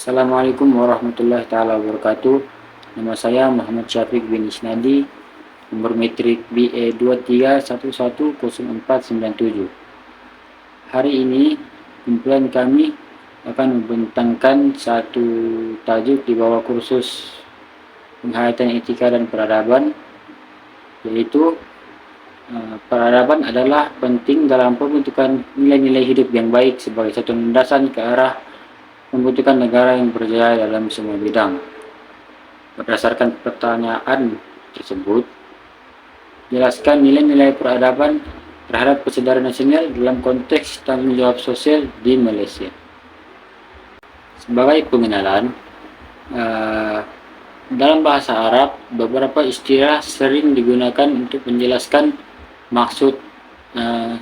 Assalamualaikum warahmatullahi taala wabarakatuh. Nama saya Muhammad Syafiq bin Isnadi, nomor metrik BE 23110497. Hari ini kumpulan kami akan membentangkan satu tajuk di bawah kursus penghayatan etika dan peradaban, yaitu peradaban adalah penting dalam pembentukan nilai-nilai hidup yang baik sebagai satu landasan ke arah membutuhkan negara yang berjaya dalam semua bidang. Berdasarkan pertanyaan tersebut, jelaskan nilai-nilai peradaban terhadap kesadaran nasional dalam konteks tanggung jawab sosial di Malaysia. Sebagai pengenalan, dalam bahasa Arab, beberapa istilah sering digunakan untuk menjelaskan maksud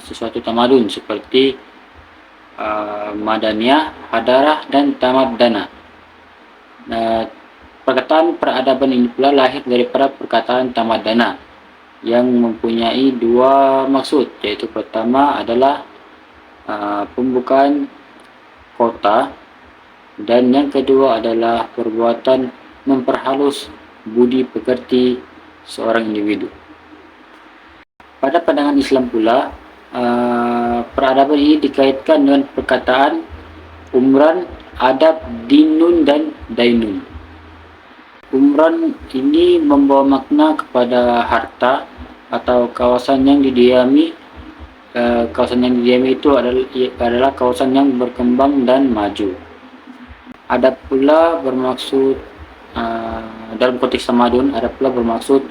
sesuatu tamadun seperti madaniyah, hadarah, dan tamaddana. Perkataan peradaban ini pula lahir daripada perkataan tamaddana yang mempunyai dua maksud, yaitu pertama adalah pembukaan kota, dan yang kedua adalah perbuatan memperhalus budi pekerti seorang individu. Pada pandangan Islam pula, peradaban ini dikaitkan dengan perkataan umran, adab, dinun, dan dainun. Umran ini membawa makna kepada harta atau kawasan yang didiami. Kawasan yang didiami itu adalah kawasan yang berkembang dan maju. Adab pula bermaksud dalam konteks tamadun, adab pula bermaksud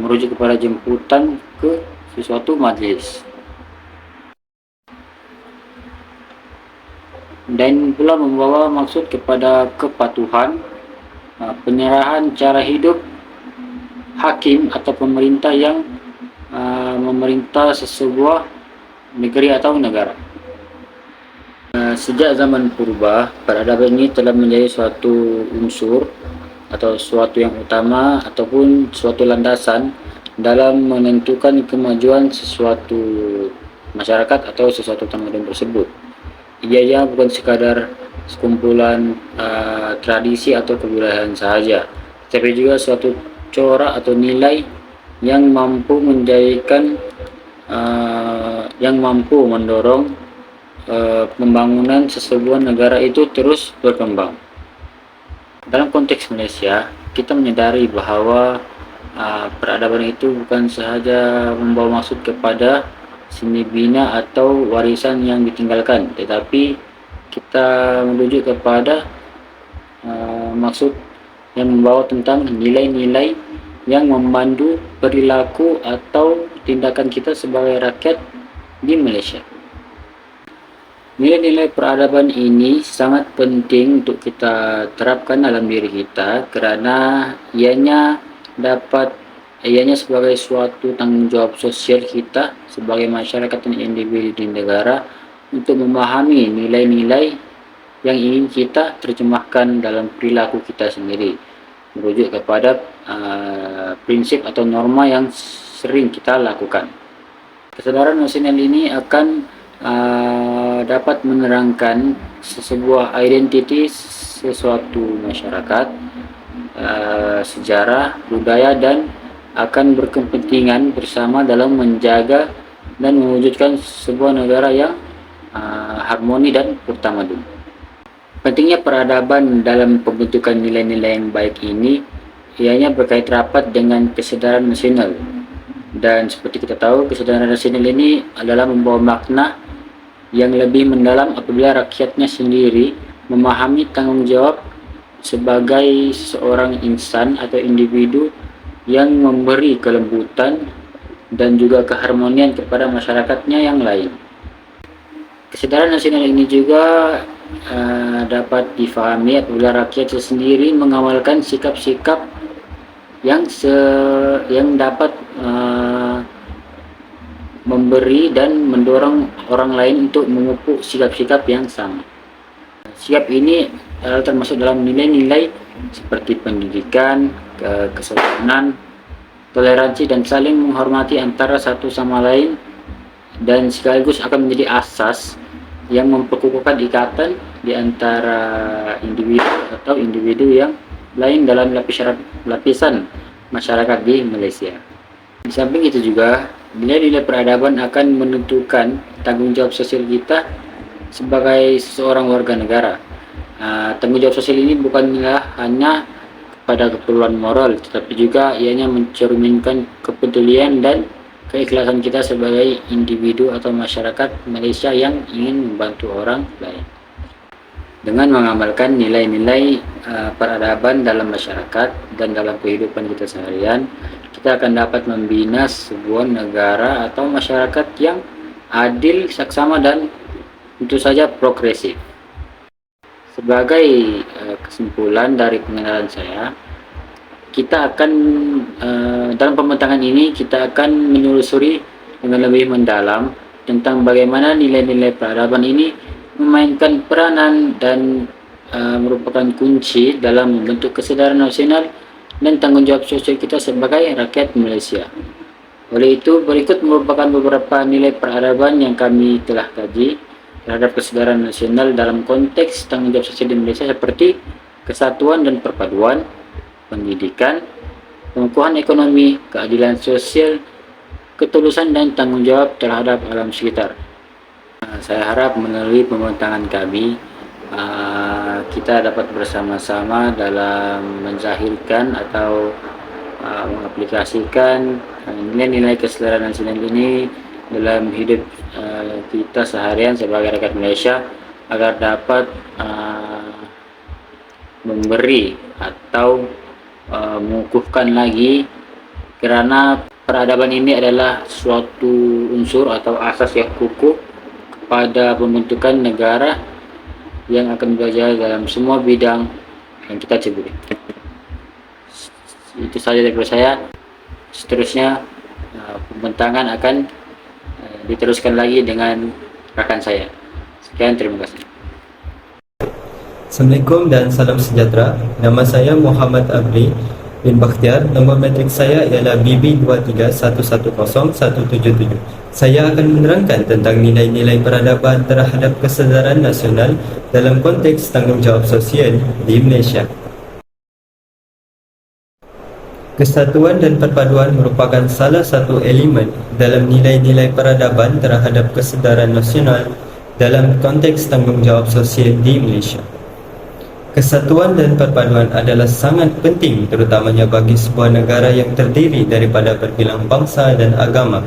merujuk kepada jemputan ke sesuatu majlis. Dan pula membawa maksud kepada kepatuhan, penyerahan cara hidup hakim atau pemerintah yang memerintah sesebuah negeri atau negara. Sejak zaman purba, peradaban ini telah menjadi suatu unsur atau suatu yang utama ataupun suatu landasan dalam menentukan kemajuan sesuatu masyarakat atau sesuatu tamadun tersebut. Ia bukan sekadar sekumpulan tradisi atau kebudayaan sahaja, tetapi juga suatu corak atau nilai yang mampu mendorong pembangunan sesebuah negara itu terus berkembang. Dalam konteks Malaysia, kita menyadari bahawa peradaban itu bukan sahaja membawa maksud kepada seni bina atau warisan yang ditinggalkan, tetapi kita merujuk kepada maksud yang membawa tentang nilai-nilai yang memandu perilaku atau tindakan kita sebagai rakyat di Malaysia. Nilai-nilai peradaban ini sangat penting untuk kita terapkan dalam diri kita kerana ianya sebagai suatu tanggungjawab sosial kita sebagai masyarakat dan individu di negara untuk memahami nilai-nilai yang ingin kita terjemahkan dalam perilaku kita sendiri, merujuk kepada prinsip atau norma yang sering kita lakukan. Kesadaran nasional ini akan dapat menerangkan sebuah identiti sesuatu masyarakat, sejarah, budaya, dan akan berkepentingan bersama dalam menjaga dan mewujudkan sebuah negara yang harmoni dan bertamadun. Pentingnya peradaban dalam pembentukan nilai-nilai yang baik ini ianya berkait rapat dengan kesadaran nasional. Dan seperti kita tahu, kesadaran nasional ini adalah membawa makna yang lebih mendalam apabila rakyatnya sendiri memahami tanggung jawab sebagai seorang insan atau individu yang memberi kelembutan dan juga keharmonian kepada masyarakatnya yang lain. Kesadaran nasional ini juga dapat difahami apabila rakyat sendiri mengamalkan sikap-sikap yang dapat memberi dan mendorong orang lain untuk memupuk sikap-sikap yang sama. Sikap ini termasuk dalam nilai-nilai seperti pendidikan, kesopanan, toleransi, dan saling menghormati antara satu sama lain, dan sekaligus akan menjadi asas yang memperkukuhkan ikatan di antara individu atau individu yang lain dalam lapisan masyarakat di Malaysia. Di samping itu juga, nilai-nilai peradaban akan menentukan tanggung jawab sosial kita sebagai seorang warga negara. Tanggung jawab sosial ini bukanlah hanya pada keperluan moral, tetapi juga ianya mencerminkan kepedulian dan keikhlasan kita sebagai individu atau masyarakat Malaysia yang ingin membantu orang lain. Dengan mengamalkan nilai-nilai peradaban dalam masyarakat dan dalam kehidupan kita seharian, kita akan dapat membina sebuah negara atau masyarakat yang adil, saksama, dan tentu saja progresif. Sebagai kesimpulan dari pengenalan saya, kita akan dalam pembentangan ini kita akan menelusuri dengan lebih mendalam tentang bagaimana nilai-nilai peradaban ini memainkan peranan dan merupakan kunci dalam membentuk kesadaran nasional dan tanggung jawab sosial kita sebagai rakyat Malaysia. Oleh itu, berikut merupakan beberapa nilai peradaban yang kami telah kaji terhadap kesadaran nasional dalam konteks tanggung jawab sosial di Malaysia, seperti kesatuan dan perpaduan, pendidikan, pengukuhan ekonomi, keadilan sosial, ketulusan, dan tanggung jawab terhadap alam sekitar. Saya harap melalui pembentangan kami, kita dapat bersama-sama dalam menzahirkan atau mengaplikasikan nilai-nilai kesadaran nasional ini dalam hidup kita seharian sebagai rakyat Malaysia, agar dapat memberi atau mengukuhkan lagi, karena peradaban ini adalah suatu unsur atau asas yang kukuh pada pembentukan negara yang akan berjaya dalam semua bidang yang kita cakupi. Itu saja dari saya. Seterusnya pembentangan akan diteruskan lagi dengan rekan saya. Sekian, terima kasih. Assalamualaikum dan salam sejahtera. Nama saya Muhammad Abri bin Bakhtiar. Nombor matrik saya ialah BB23110177. Saya akan menerangkan tentang nilai-nilai peradaban terhadap kesadaran nasional dalam konteks tanggungjawab sosial di Malaysia. Kesatuan dan perpaduan merupakan salah satu elemen dalam nilai-nilai peradaban terhadap kesedaran nasional dalam konteks tanggungjawab sosial di Malaysia. Kesatuan dan perpaduan adalah sangat penting, terutamanya bagi sebuah negara yang terdiri daripada berbilang bangsa dan agama.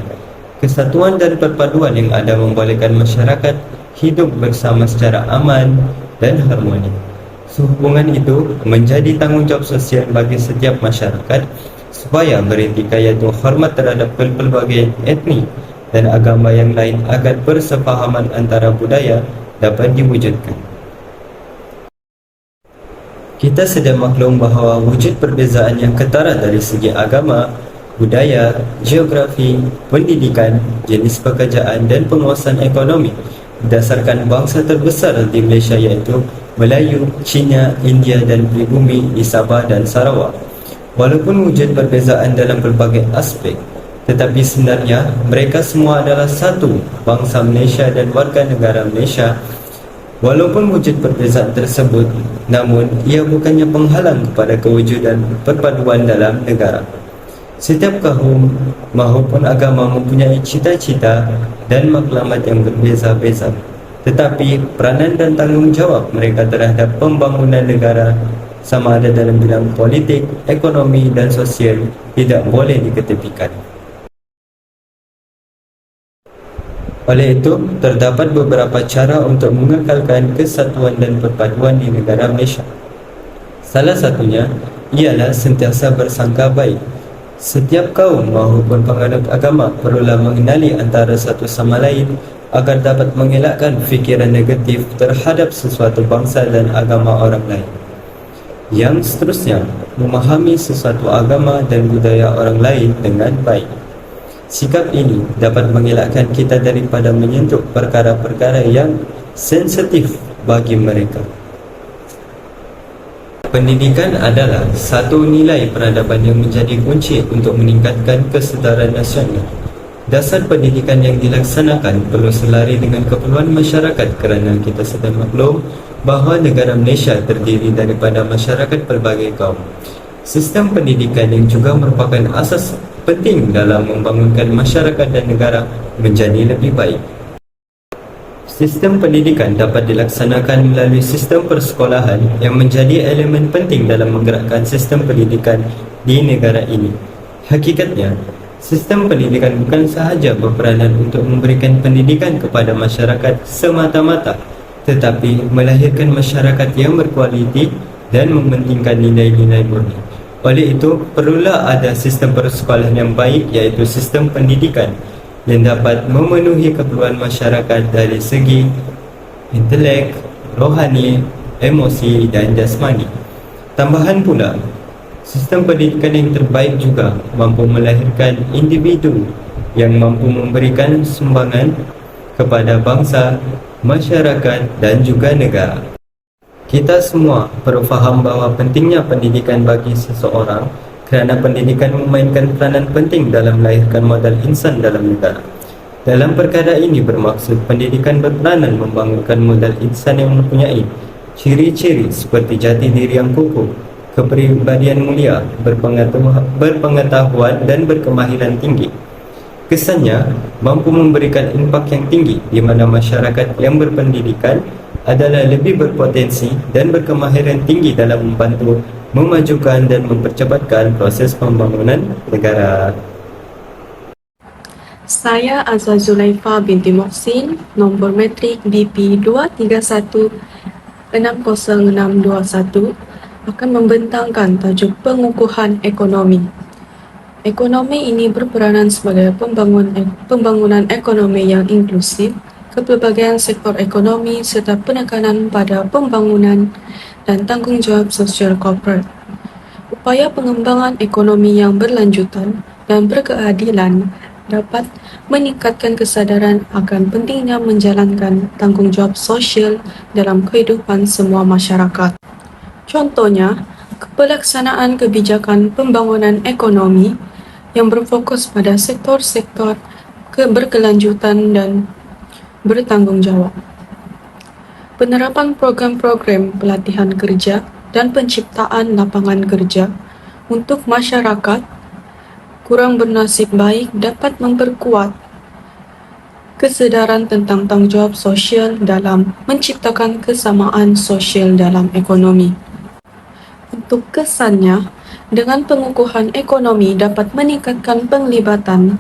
Kesatuan dan perpaduan yang ada membolehkan masyarakat hidup bersama secara aman dan harmoni. Sehubungan itu menjadi tanggungjawab sosial bagi setiap masyarakat supaya beretikat, iaitu hormat terhadap pelbagai etnik dan agama yang lain, agar persefahaman antara budaya dapat diwujudkan. Kita sedia maklum bahawa wujud perbezaan yang ketara dari segi agama, budaya, geografi, pendidikan, jenis pekerjaan dan penguasaan ekonomi berdasarkan bangsa terbesar di Malaysia, iaitu Melayu, Cina, India dan pribumi di Sabah dan Sarawak. Walaupun wujud perbezaan dalam berbagai aspek, tetapi sebenarnya mereka semua adalah satu bangsa Malaysia dan warga negara Malaysia. Walaupun wujud perbezaan tersebut, namun ia bukannya penghalang kepada kewujudan perpaduan dalam negara. Setiap kaum maupun agama mempunyai cita-cita dan matlamat yang berbeza-beza, tetapi peranan dan tanggungjawab mereka terhadap pembangunan negara, sama ada dalam bidang politik, ekonomi dan sosial, tidak boleh diketepikan. Oleh itu, terdapat beberapa cara untuk mengekalkan kesatuan dan perpaduan di negara Malaysia. Salah satunya ialah sentiasa bersangka baik. Setiap kaum maupun penganut agama perlulah mengenali antara satu sama lain agar dapat mengelakkan fikiran negatif terhadap sesuatu bangsa dan agama orang lain. Yang seterusnya, memahami sesuatu agama dan budaya orang lain dengan baik. Sikap ini dapat mengelakkan kita daripada menyentuh perkara-perkara yang sensitif bagi mereka. Pendidikan adalah satu nilai peradaban yang menjadi kunci untuk meningkatkan kesedaran nasional. Dasar pendidikan yang dilaksanakan perlu selari dengan keperluan masyarakat, kerana kita sedang maklum bahawa negara Malaysia terdiri daripada masyarakat pelbagai kaum. Sistem pendidikan yang juga merupakan asas penting dalam membangunkan masyarakat dan negara menjadi lebih baik. Sistem pendidikan dapat dilaksanakan melalui sistem persekolahan yang menjadi elemen penting dalam menggerakkan sistem pendidikan di negara ini. Hakikatnya, sistem pendidikan bukan sahaja berperanan untuk memberikan pendidikan kepada masyarakat semata-mata, tetapi melahirkan masyarakat yang berkualiti dan mementingkan nilai-nilai murni. Oleh itu, perlulah ada sistem persekolahan yang baik, iaitu sistem pendidikan yang dapat memenuhi keperluan masyarakat dari segi intelek, rohani, emosi dan jasmani. Tambahan pula, sistem pendidikan yang terbaik juga mampu melahirkan individu yang mampu memberikan sumbangan kepada bangsa, masyarakat dan juga negara. Kita semua perlu faham bahawa pentingnya pendidikan bagi seseorang kerana pendidikan memainkan peranan penting dalam melahirkan modal insan dalam negara. Dalam perkara ini bermaksud pendidikan berperanan membangunkan modal insan yang mempunyai ciri-ciri seperti jati diri yang kukuh, kepribadian mulia, berpengetahuan dan berkemahiran tinggi. Kesannya mampu memberikan impak yang tinggi di mana masyarakat yang berpendidikan adalah lebih berpotensi dan berkemahiran tinggi dalam membantu memajukan dan mempercepatkan proses pembangunan negara. Saya Azza Zulaifa binti Muhsin, nombor metrik BP 231606621 akan membentangkan tajuk pengukuhan ekonomi. Ekonomi ini berperanan sebagai pembangunan ekonomi yang inklusif, kepelbagaian sektor ekonomi serta penekanan pada pembangunan dan tanggungjawab sosial korporat. Upaya pengembangan ekonomi yang berlanjutan dan berkeadilan dapat meningkatkan kesadaran akan pentingnya menjalankan tanggungjawab sosial dalam kehidupan semua masyarakat. Contohnya, pelaksanaan kebijakan pembangunan ekonomi yang berfokus pada sektor-sektor berkelanjutan dan bertanggungjawab. Penerapan program-program pelatihan kerja dan penciptaan lapangan kerja untuk masyarakat kurang bernasib baik dapat memperkuat kesedaran tentang tanggungjawab sosial dalam menciptakan kesamaan sosial dalam ekonomi. Untuk kesannya, dengan pengukuhan ekonomi dapat meningkatkan penglibatan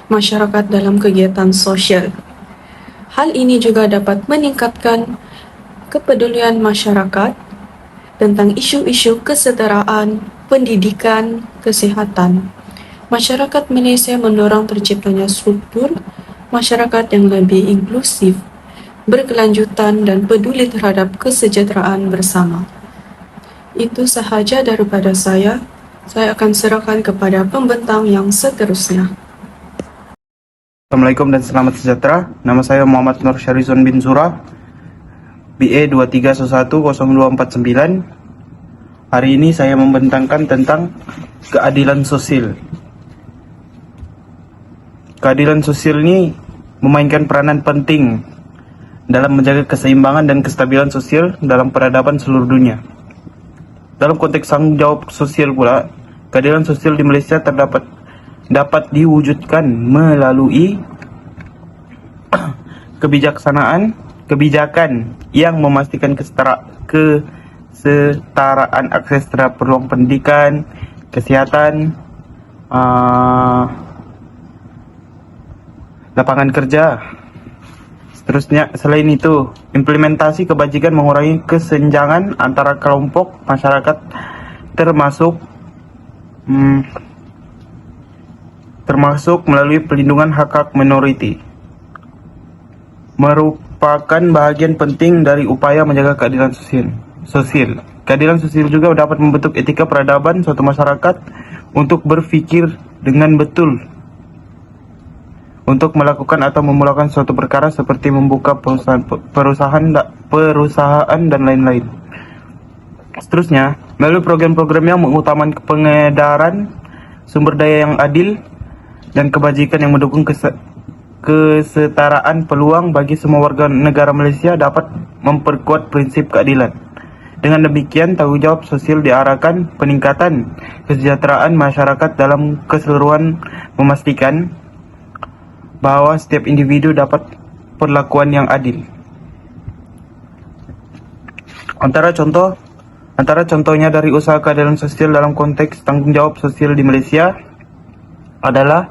masyarakat dalam kegiatan sosial. Hal ini juga dapat meningkatkan kepedulian masyarakat tentang isu-isu kesetaraan, pendidikan, kesihatan. Masyarakat Malaysia mendorong terciptanya struktur masyarakat yang lebih inklusif, berkelanjutan dan peduli terhadap kesejahteraan bersama. Itu sahaja daripada saya. Saya akan serahkan kepada pembentang yang seterusnya. Assalamualaikum dan selamat sejahtera. Nama saya Muhammad Nur Syarizon bin Zura, BA 23110249. Hari ini saya membentangkan tentang keadilan sosial. Keadilan sosial ini memainkan peranan penting dalam menjaga keseimbangan dan kestabilan sosial dalam peradaban seluruh dunia. Dalam konteks tanggung jawab sosial pula, keadilan sosial di Malaysia dapat diwujudkan melalui kebijakan yang memastikan kesetaraan akses terhadap peluang pendidikan, kesihatan, lapangan kerja. Seterusnya, selain itu, implementasi kebajikan mengurangi kesenjangan antara kelompok masyarakat termasuk melalui pelindungan hak-hak minoriti, merupakan bahagian penting dari upaya menjaga keadilan sosial. Keadilan sosial juga dapat membentuk etika peradaban suatu masyarakat untuk berfikir dengan betul, untuk melakukan atau memulakan suatu perkara seperti membuka perusahaan dan lain-lain. Seterusnya, melalui program-program yang mengutamakan pengedaran sumber daya yang adil dan kebajikan yang mendukung kesetaraan peluang bagi semua warga negara Malaysia dapat memperkuat prinsip keadilan. Dengan demikian, tanggungjawab sosial diarahkan peningkatan kesejahteraan masyarakat dalam keseluruhan, memastikan bahawa setiap individu dapat perlakuan yang adil. Antara contohnya dari usaha keadilan sosial dalam konteks tanggungjawab sosial di Malaysia adalah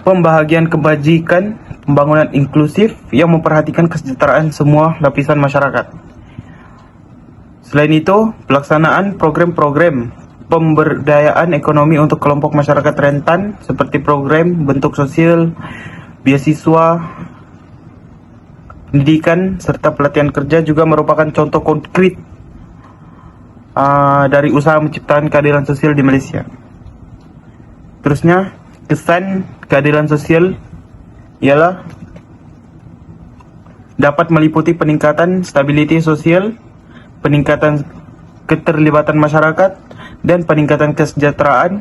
pembahagian kebajikan, pembangunan inklusif yang memperhatikan kesejahteraan semua lapisan masyarakat. Selain itu, pelaksanaan program-program pemberdayaan ekonomi untuk kelompok masyarakat rentan seperti program bentuk sosial, beasiswa, pendidikan, serta pelatihan kerja juga merupakan contoh konkret dari usaha menciptakan keadilan sosial di Malaysia. Terusnya, kesan keadilan sosial ialah dapat meliputi peningkatan stabilitas sosial, peningkatan keterlibatan masyarakat, dan peningkatan kesejahteraan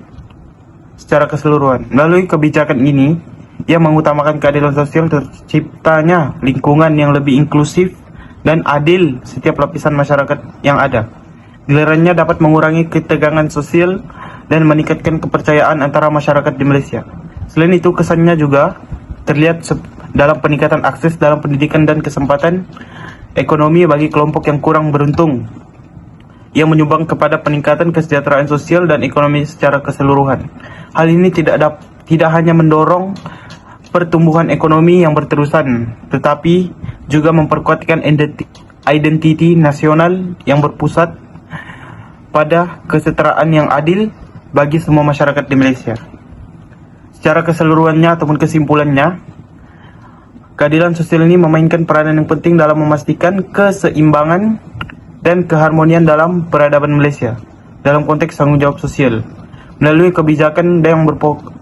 secara keseluruhan. Melalui kebijakan ini, yang mengutamakan keadilan sosial, terciptanya lingkungan yang lebih inklusif dan adil setiap lapisan masyarakat yang ada. Gilirannya dapat mengurangi ketegangan sosial dan meningkatkan kepercayaan antara masyarakat di Malaysia. Selain itu, kesannya juga terlihat dalam peningkatan akses dalam pendidikan dan kesempatan ekonomi bagi kelompok yang kurang beruntung, yang menyumbang kepada peningkatan kesejahteraan sosial dan ekonomi secara keseluruhan. Hal ini tidak hanya mendorong pertumbuhan ekonomi yang berterusan, tetapi juga memperkuatkan identiti nasional yang berpusat pada kesetaraan yang adil bagi semua masyarakat di Malaysia. Secara keseluruhannya ataupun kesimpulannya, keadilan sosial ini memainkan peranan yang penting dalam memastikan keseimbangan dan keharmonian dalam peradaban Malaysia dalam konteks tanggungjawab sosial melalui kebijakan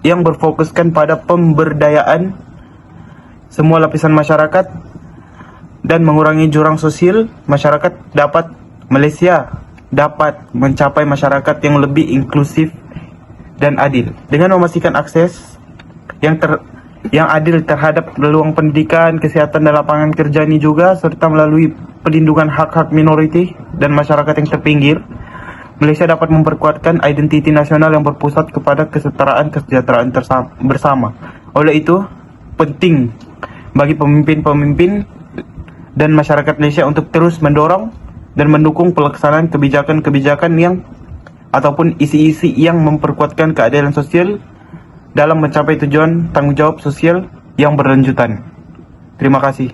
yang berfokuskan pada pemberdayaan semua lapisan masyarakat dan mengurangi jurang sosial. Malaysia dapat mencapai masyarakat yang lebih inklusif dan adil dengan memastikan akses yang adil terhadap peluang pendidikan, kesihatan dan lapangan kerja ini juga, serta melalui perlindungan hak-hak minoriti dan masyarakat yang terpinggir. Malaysia dapat memperkuatkan identiti nasional yang berpusat kepada kesetaraan kesejahteraan bersama. Oleh itu, penting bagi pemimpin-pemimpin dan masyarakat Malaysia untuk terus mendorong dan mendukung pelaksanaan kebijakan-kebijakan yang ataupun isi-isi yang memperkuatkan keadilan sosial dalam mencapai tujuan tanggungjawab sosial yang berlanjutan. Terima kasih.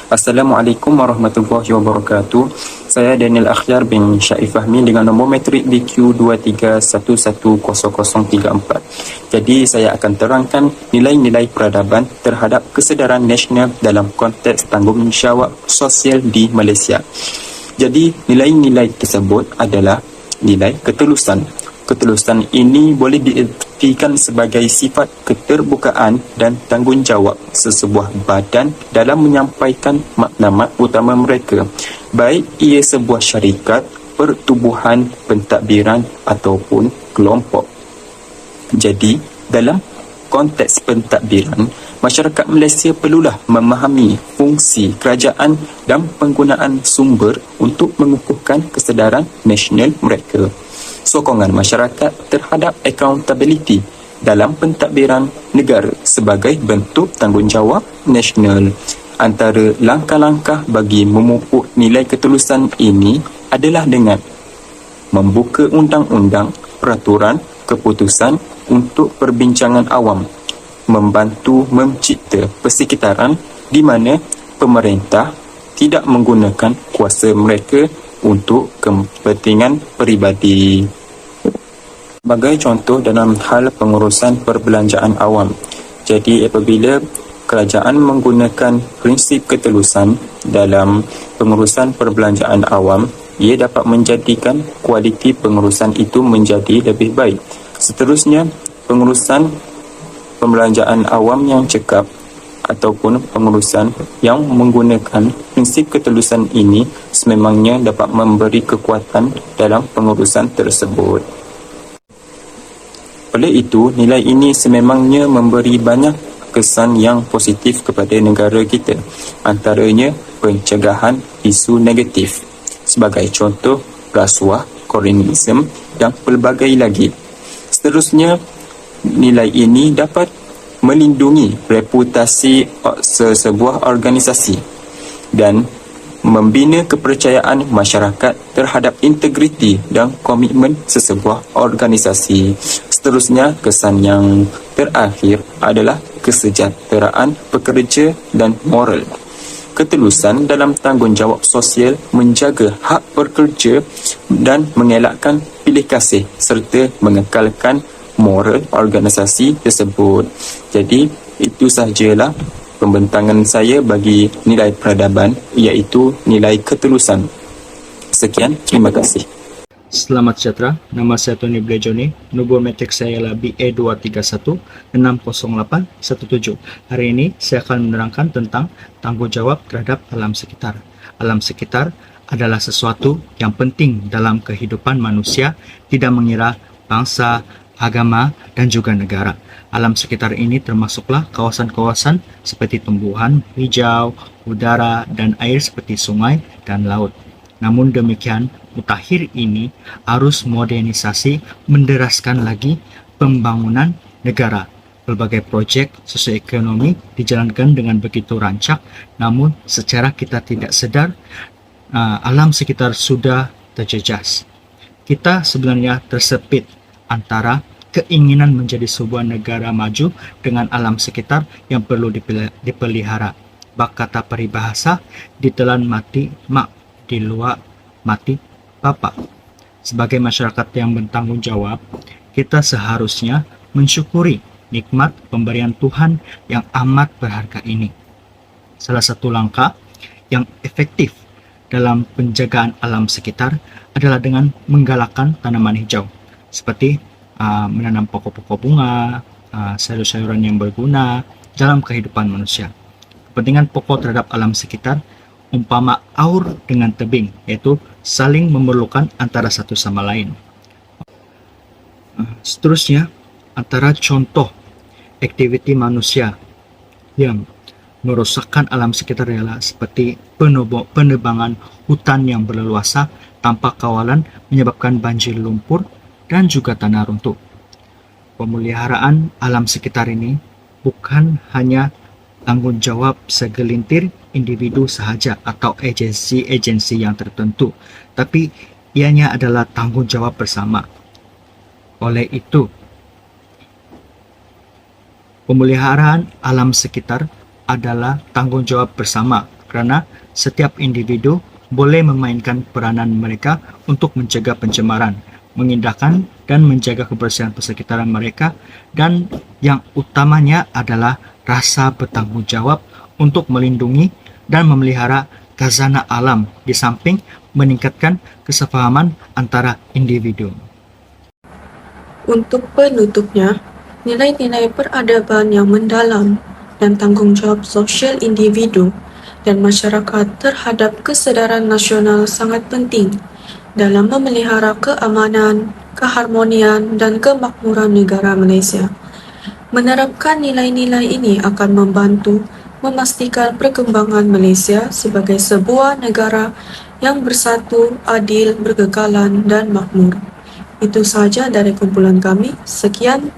Assalamualaikum warahmatullahi wabarakatuh. Saya Daniel Akhyar bin Syaif Fahmi dengan nombor metrik BQ23110034. Jadi saya akan terangkan nilai-nilai peradaban terhadap kesedaran nasional dalam konteks tanggungjawab sosial di Malaysia. Jadi nilai-nilai tersebut adalah nilai ketulusan. Ketulusan ini boleh diartikan sebagai sifat keterbukaan dan tanggungjawab sesebuah badan dalam menyampaikan maklumat utama mereka, baik ia sebuah syarikat, pertubuhan, pentadbiran ataupun kelompok. Jadi, dalam konteks pentadbiran, masyarakat Malaysia perlulah memahami fungsi kerajaan dan penggunaan sumber untuk mengukuhkan kesedaran nasional mereka. Sokongan masyarakat terhadap accountability dalam pentadbiran negara sebagai bentuk tanggungjawab nasional. Antara langkah-langkah bagi memupuk nilai ketulusan ini adalah dengan membuka undang-undang, peraturan, keputusan untuk perbincangan awam, membantu mencipta persekitaran di mana pemerintah tidak menggunakan kuasa mereka untuk kepentingan peribadi. Sebagai contoh dalam hal pengurusan perbelanjaan awam. Jadi apabila kerajaan menggunakan prinsip ketulusan dalam pengurusan perbelanjaan awam, ia dapat menjadikan kualiti pengurusan itu menjadi lebih baik. Seterusnya, pengurusan perbelanjaan awam yang cekap ataupun pengurusan yang menggunakan prinsip ketulusan ini sememangnya dapat memberi kekuatan dalam pengurusan tersebut. Oleh itu, nilai ini sememangnya memberi banyak kesan yang positif kepada negara kita, antaranya pencegahan isu negatif. Sebagai contoh, rasuah, komunisme dan pelbagai lagi. Seterusnya, nilai ini dapat melindungi reputasi sesebuah organisasi dan membina kepercayaan masyarakat terhadap integriti dan komitmen sesebuah organisasi. Seterusnya, kesan yang terakhir adalah kesejahteraan pekerja dan moral. Ketulusan dalam tanggungjawab sosial menjaga hak pekerja dan mengelakkan pilih kasih serta mengekalkan moral organisasi tersebut. Jadi, itu sahajalah pembentangan saya bagi nilai peradaban, iaitu nilai ketulusan. Sekian, terima kasih. Selamat sejahtera, nama saya Tony Blejoni, nombor metrik saya adalah BE231-60817. Hari ini saya akan menerangkan tentang tanggung jawab terhadap alam sekitar. Alam sekitar adalah sesuatu yang penting dalam kehidupan manusia, tidak mengira bangsa, agama, dan juga negara. Alam sekitar ini termasuklah kawasan-kawasan seperti tumbuhan hijau, udara, dan air seperti sungai dan laut. Namun demikian, mutakhir ini arus modernisasi menderaskan lagi pembangunan negara. Berbagai proyek sosioekonomi dijalankan dengan begitu rancak, namun secara kita tidak sadar, alam sekitar sudah terjejas. Kita sebenarnya tersepit antara keinginan menjadi sebuah negara maju dengan alam sekitar yang perlu dipelihara. Bak kata peribahasa, ditelan mati mak, di luar mati bapak. Sebagai masyarakat yang bertanggung jawab, kita seharusnya mensyukuri nikmat pemberian Tuhan yang amat berharga ini. Salah satu langkah yang efektif dalam penjagaan alam sekitar adalah dengan menggalakkan tanaman hijau, seperti menanam pokok-pokok bunga, sayur-sayuran yang berguna dalam kehidupan manusia. Kepentingan pokok terhadap alam sekitar umpama aur dengan tebing, yaitu saling memerlukan antara satu sama lain. Seterusnya, antara contoh aktiviti manusia yang merosakkan alam sekitar adalah seperti penebangan hutan yang berleluasa tanpa kawalan menyebabkan banjir lumpur dan juga tanah runtuh. Pemeliharaan alam sekitar ini bukan hanya tanggung jawab segelintir individu sahaja atau agensi-agensi yang tertentu, tapi ianya adalah tanggung jawab bersama. Oleh itu, pemeliharaan alam sekitar adalah tanggung jawab bersama karena setiap individu boleh memainkan peranan mereka untuk mencegah pencemaran, mengindahkan dan menjaga kebersihan persekitaran mereka, dan yang utamanya adalah rasa bertanggung jawab untuk melindungi dan memelihara khazanah alam di samping meningkatkan kesepahaman antara individu. Untuk penutupnya, nilai-nilai peradaban yang mendalam dan tanggung jawab sosial individu dan masyarakat terhadap kesedaran nasional sangat penting dalam memelihara keamanan, keharmonian, dan kemakmuran negara Malaysia. Menerapkan nilai-nilai ini akan membantu memastikan perkembangan Malaysia sebagai sebuah negara yang bersatu, adil, berkekalan, dan makmur. Itu sahaja dari kumpulan kami. Sekian.